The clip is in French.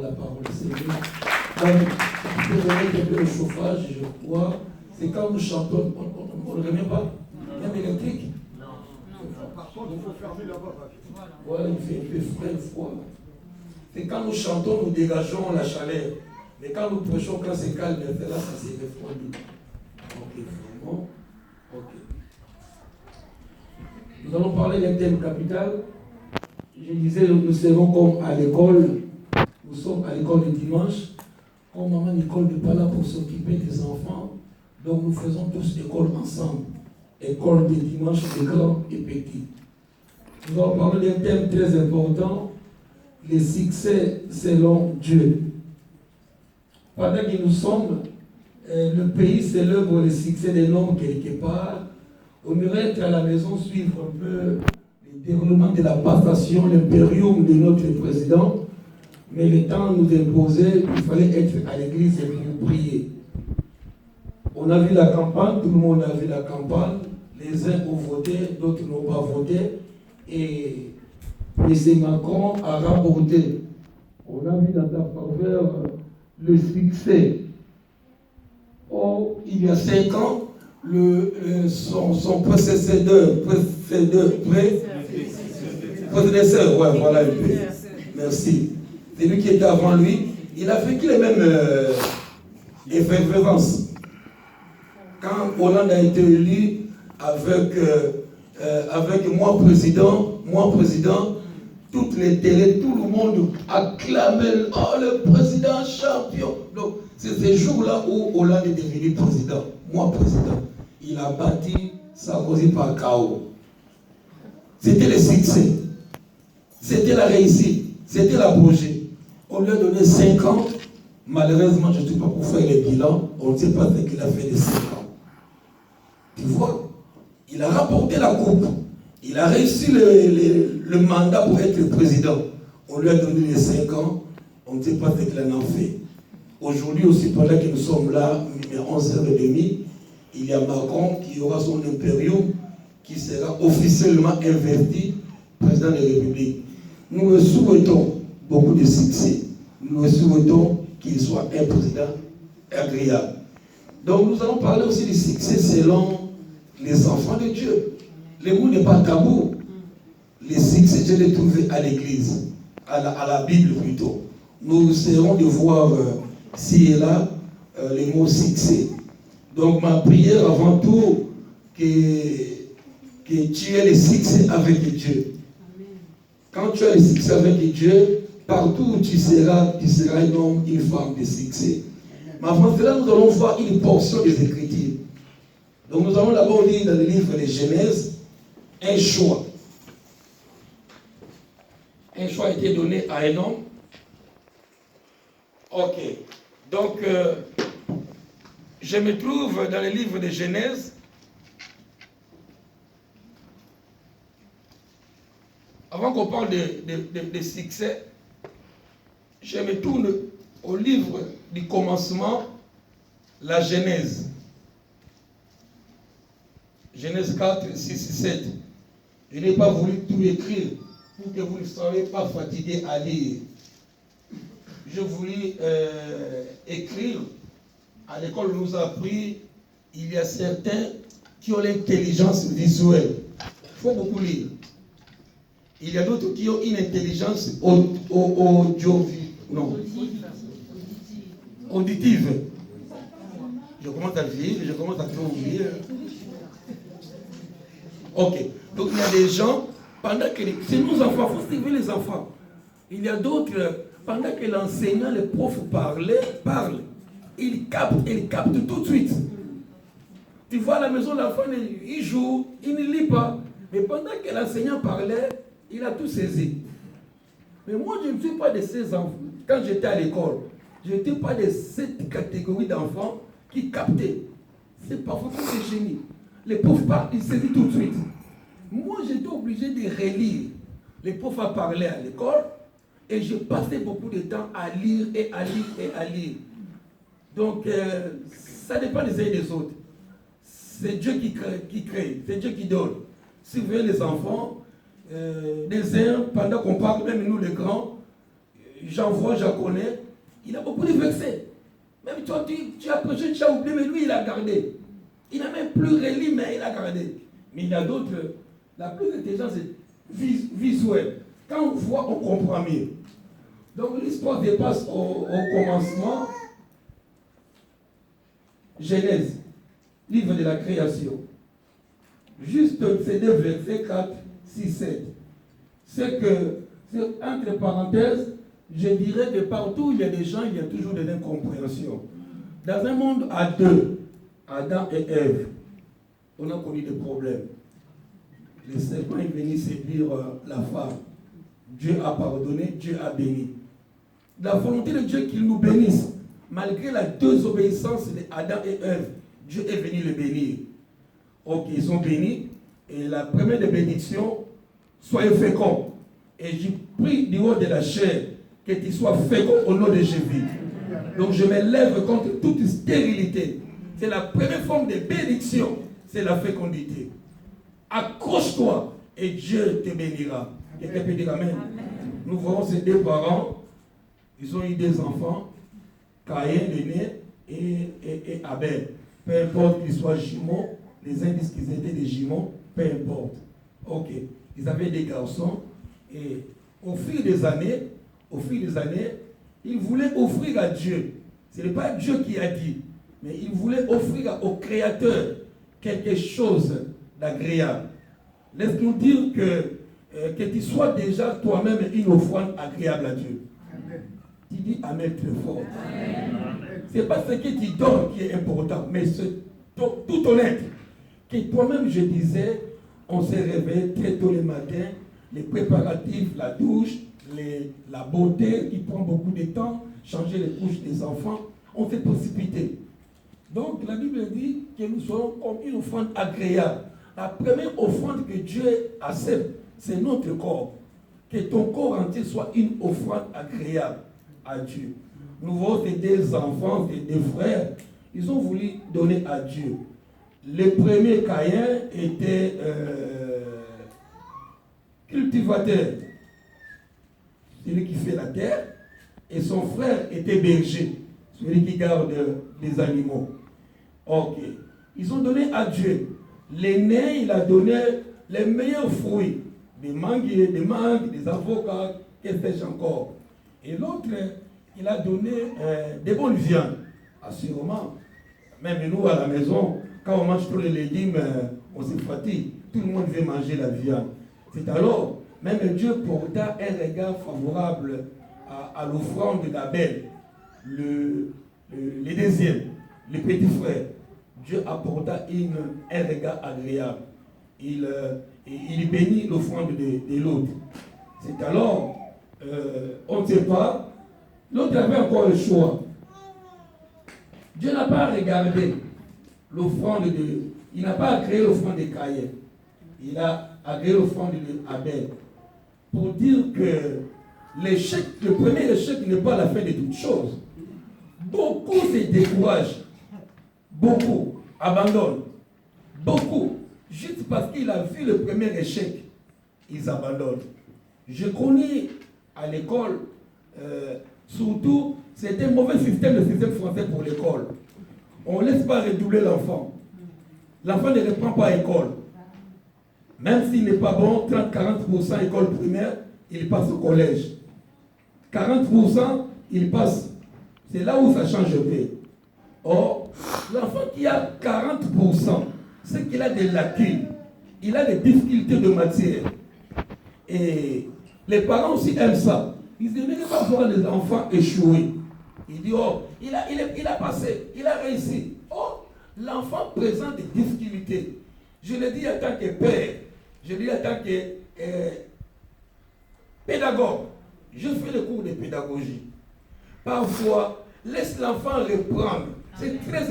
la parole. C'est mieux. Donc, pour remettre un peu le chauffage, je crois, c'est quand nous chantons, on ne remet pas. Même électrique. Par contre, il faut fermer là-bas. Ouais, il fait un peu frais, froid. C'est quand nous chantons, nous dégageons la chaleur. Mais quand nous prêchons, quand c'est calme, là, ça s'est refroidi. Ok, vraiment. Ok. Nous allons parler d'un thème capital. Je disais, nous serons comme à l'école. Nous sommes à l'école le dimanche. Comme maman Nicole n'est pas là pour s'occuper des enfants, donc nous faisons tous école ensemble. École de dimanche, des grands et petits. Nous allons parler d'un thème très important, les succès selon Dieu. Pendant que nous sommes, le pays célèbre le succès des hommes quelque part. On irait être à la maison suivre un peu le déroulement de la passation, l'impérium de notre président. Mais le temps nous imposait, il fallait être à l'église pour prier. On a vu la campagne, tout le monde a vu la campagne. Les uns ont voté, d'autres n'ont pas voté. Et M. Macron a rapporté. On a vu dans ta faveur le succès. Or, il y a 5 ans, son prédécesseur, ouais, voilà un peu. Merci. C'est lui qui était avant lui. Il a vécu les mêmes effervescences. Quand Hollande a été élu avec moi président, toutes les télés, tout le monde acclamait le président champion. Donc, c'est ces jours-là où Hollande est devenu président. Moi président. Il a bâti Sarkozy par chaos. C'était le succès. C'était la réussite. C'était l'apogée. On lui a donné 5 ans. Malheureusement, je ne sais pas pour faire les bilans. On ne sait pas ce qu'il a fait de 5 ans. Tu vois, il a rapporté la coupe. Il a réussi le mandat pour être le président. On lui a donné les 5 ans. On ne sait pas ce qu'il en a fait. Aujourd'hui aussi, pendant que nous sommes là, à 11h30, il y a Macron qui aura son impérium, qui sera officiellement investi président de la République. Nous le souhaitons beaucoup de succès. Nous le souhaitons qu'il soit un président agréable. Donc nous allons parler aussi du succès selon les enfants de Dieu. Le mot n'est pas tabou. Les succès, je les trouvé à l'église, à la Bible plutôt. Nous essaierons de voir si et là les mots succès. Donc ma prière avant tout, que tu aies le succès avec Dieu. Quand tu as le succès avec Dieu, partout où tu seras un homme, une femme de succès. Mais avant cela, nous allons voir une portion des Écritures. Donc nous allons d'abord lire dans le livre de Genèse un choix. Un choix a été donné à un homme. Ok. Donc, je me trouve dans le livre de Genèse. Avant qu'on parle de succès, je me tourne au livre du commencement, la Genèse. Genèse 4, 6, 7. Je n'ai pas voulu tout écrire pour que vous ne soyez pas fatigués à lire. Je voulais écrire. À l'école, on nous a appris, il y a certains qui ont l'intelligence visuelle. Il faut beaucoup lire. Il y a d'autres qui ont une intelligence auditive. Je commence à vivre, je commence à tout oublier. Ok. Donc il y a des gens, pendant que c'est nos enfants, il faut suivre les enfants. Il y a d'autres, pendant que l'enseignant, le prof parle, il capte tout de suite. Tu vois à la maison, l'enfant, il joue, il ne lit pas. Mais pendant que l'enseignant parlait, il a tout saisi. Mais moi, je ne suis pas de ces enfants. Quand j'étais à l'école, je n'étais pas de cette catégorie d'enfants qui captaient. C'est parfois des génies. Les profs parlent, ils saisissent tout de suite. Moi, j'étais obligé de relire. Les profs a parlé à l'école et je passais beaucoup de temps à lire et à lire et à lire. Donc, ça dépend des uns et des autres. C'est Dieu qui crée, c'est Dieu qui donne. Si vous voyez les enfants, les uns, pendant qu'on parle, même nous les grands, J'envoie, je connais, il a beaucoup de versets. Même toi, tu as prêché, tu as oublié, mais lui, il a gardé. Il n'a même plus relu, mais il a gardé. Mais il y a d'autres, la plus intelligente, c'est visuel. Quand on voit, on comprend mieux. Donc l'histoire dépasse au commencement. Genèse, livre de la création. Juste ces deux versets 4, 6, 7. C'est que, entre parenthèses, je dirais que partout où il y a des gens, il y a toujours de l'incompréhension. Dans un monde à deux, Adam et Ève, on a connu des problèmes. Le serpent est venu séduire la femme. Dieu a pardonné, Dieu a béni. La volonté de Dieu qu'il nous bénisse, malgré la désobéissance d'Adam et Ève, Dieu est venu les bénir. Ok, ils sont bénis. Et la première des bénédictions, soyez féconds. Et j'ai pris du haut de la chair que tu sois fécond au nom de Jésus. Donc je me lève contre toute stérilité. C'est la première forme de bénédiction, c'est la fécondité. Accroche-toi et Dieu te bénira. Quelqu'un peut dire amen. Nous voyons ces deux parents, ils ont eu des enfants, Caïn, l'aîné, et Abel. Peu importe qu'ils soient jumeaux, les indices qu'ils étaient des jumeaux, peu importe. Ok, ils avaient des garçons, et au fil des années, ils voulaient offrir à Dieu. Ce n'est pas Dieu qui a dit, mais ils voulaient offrir au Créateur quelque chose d'agréable. Laisse-nous dire que tu sois déjà toi-même une offrande agréable à Dieu. Amen. Tu dis Amen très fort. Ce n'est pas ce que tu donnes qui est important, mais c'est tout honnête. Que toi-même, je disais, on s'est réveillé très tôt le matin, les préparatifs, la douche, la beauté qui prend beaucoup de temps, changer les couches des enfants, on s'est précipité. Donc la Bible dit que nous soyons comme une offrande agréable. La première offrande que Dieu accepte, c'est notre corps. Que ton corps entier soit une offrande agréable à Dieu. Nous voyons ces deux enfants, ces deux frères, ils ont voulu donner à Dieu. Le premier Caïn était cultivateur, celui qui fait la terre, et son frère était berger, celui qui garde les animaux. Ok. Ils ont donné à Dieu. L'aîné, il a donné les meilleurs fruits, des manguiers, des avocats, que sais-je encore. Et l'autre, il a donné des bonnes viandes, assurément. Même nous, à la maison, quand on mange tous les légumes, on se fatigue. Tout le monde veut manger la viande. C'est alors, même Dieu porta un regard favorable à l'offrande d'Abel, le deuxième, le petit frère. Dieu apporta un regard agréable. Il bénit l'offrande de l'autre. C'est alors, on ne sait pas, l'autre avait encore le choix. Dieu n'a pas regardé l'offrande il n'a pas agréé l'offrande de Caïn. Il a agréé l'offrande d'Abel. Pour dire que le premier échec n'est pas la fin de toute chose. Beaucoup se découragent. Beaucoup abandonnent. Beaucoup, juste parce qu'il a vu le premier échec, ils abandonnent. Je connais à l'école, surtout, c'était un mauvais système, le système français pour l'école. On ne laisse pas redoubler l'enfant. L'enfant ne reprend pas à l'école. Même s'il n'est pas bon, 30-40% école primaire, il passe au collège. 40%, il passe. C'est là où ça change un peu. Or, l'enfant qui a 40%, c'est qu'il a des lacunes. Il a des difficultés de matière. Et les parents aussi aiment ça. Ils n'aiment pas voir les enfants échouer. Ils disent, oh, il a passé, il a réussi. Oh, l'enfant présente des difficultés. Je le dis en tant que père, je le dis en tant que pédagogue. Je fais le cours de pédagogie. Parfois, laisse l'enfant reprendre. C'est très